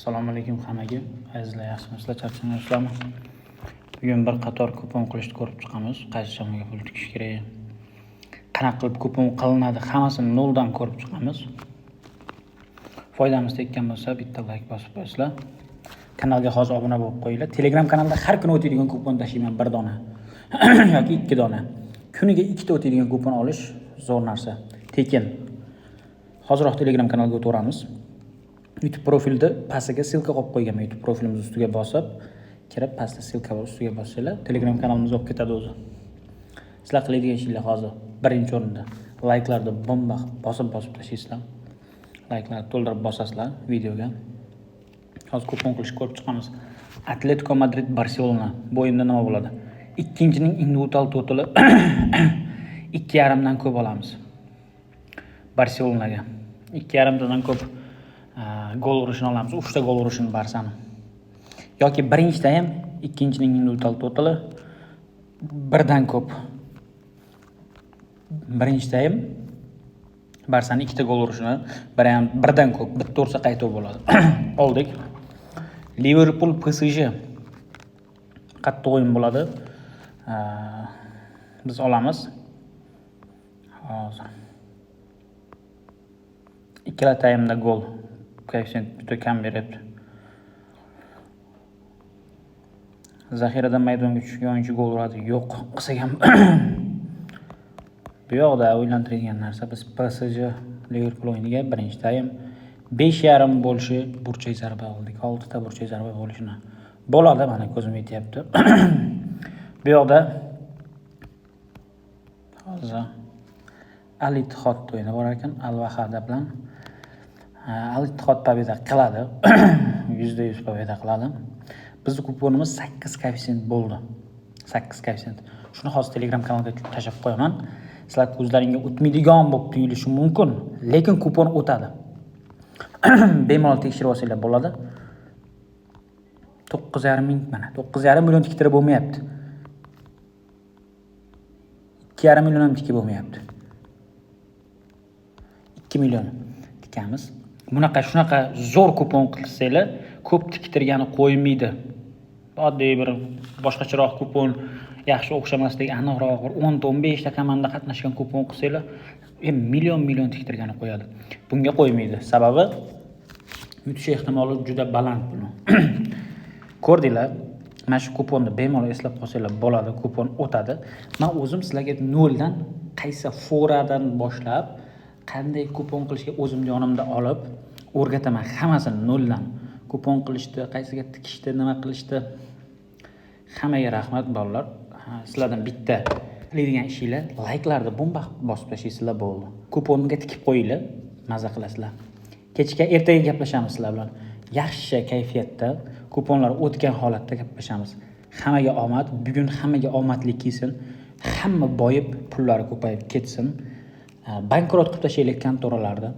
Assalomu alaykum hammaga. Azizlar, yaxshimisizlar? Charchamayapsizlarmi? Bugun bir qator kupon qilishni ko'rib chiqamiz. Qaysi so'mga pul tikish kerak? Qanaqa qilib kupon qilinadi? Hammasini noldan ko'rib chiqamiz. Foydamiz tekkan bo'lsa, bitta like bosib qo'yinglar. Kanalga hozir obuna bo'lib qo'yinglar. Telegram kanalda har kuni o'tadigan kupon tashiyman, bir dona yoki 2 dona. Kuniga 2 ta o'tadigan kupon olish zo'r narsa. Tekin. Hozirroq Telegram kanalga o'tamiz. YouTube profilda pastiga silka qo'yib qo'yganman. YouTube profilimiz ustiga bosib, kirib pastda silka bor, ustiga bossanglar, Telegram kanalimizga olib ketadi o'zi. Sizlar qiladigan ishinglar hozir birinchi o'rinda like'larni bomba bosib tashlaysizlar. Like'larni to'ldirib bosasizlar videoga. Hozir kupon qilish ko'rib chiqamiz. Atletico Madrid Barcelona. Bu o'yinda nima bo'ladi? Ikkinchining individual totali 2,5 dan ko'p olamiz. Barcelonaga 2,5 dan ko'p gol urishini olamiz. 3 ta gol urishini Barsani. Yoki birinchida ham ikkinchining individual totali 1 dan ko'p. Birinchida ham Barsani 2 ta gol urishini, biri ham 1 dan ko'p, bitta ursa qaytib bo'ladi. Oldik. Liverpool PSG qattiq o'yin bo'ladi. Biz olamiz. Hozir ikkala taymda gol koeffitsient juda kam beryapti. Zaxiradan maydonga tushgan o'yinchi gol uradi. Yo'q, qilsa ham bu yoqda o'ylantiradigan narsa biz PSG Liverpool o'yiniga birinchi taym 5,5 bo'lishi burchak zarba oldik. 6 ta burchak zarba bo'lishini bo'ladi, mana ko'zim yetyapti. Bu yoqda hozir Al-Ittihod o'yini bor ekan, Al-Vahada bilan. Al-Ittihod pobeda qiladi. 100% pobeda qiladi. Bizning kuponimiz 8 koeffitsient bo'ldi. 8 koeffitsient. Shuni hozir Telegram kanalga tashab qo'yaman. Sizlar ko'zlaringga o'tmaydigan bo'lib tuyulishi mumkin, lekin kupon o'tadi. Bemalol tekshirib olsanglar bo'ladi. 9,5 ming, mana 9,5 million tiktirib bo'lmayapti. 2,5 million ham tikib bo'lmayapti. 2 million tikamiz. Shunaqa zo'r kupon qilsanglar, ko'p tiktirgani qo'ymaydi. Oddiy bir boshqacharoq kupon, yaxshi o'xshamasdek aniqroq 10 ta 15 ta komanda qatnashgan kupon qilsanglar, million tiktirgani qo'yadi. Bunga qo'ymaydi. Sababi yutish ehtimoli juda baland buni. Ko'rdinglar? Mana shu kuponni bemalol eslab qolsanglar bo'ladi, kupon o'tadi. Men o'zim sizlarga noldan qaysi foradan boshlab qanday kupon qilishga o'zim yonimda olib o'rgataman, hammasini noldan. Kupon qilishdi, qaysiga tikishdi, nima qilishdi. Hammaga rahmat bolalar. Sizlardan bitta qiladigan ishinglar like'larni bomba bosib tashlaysizlar bo'ldi. Kuponga tikib qo'yinglar, maza qilasizlar. Kechga ertaga gaplashamiz sizlar bilan. Yaxshi kayfiyatda kuponlar o'tgan holatda gaplashamiz. Hammaga omad, bugun hammaga omadli kelsin. Hamma boyib, pullari ko'payib ketsin. Bankrot qilib tashlayotgan kontoralarda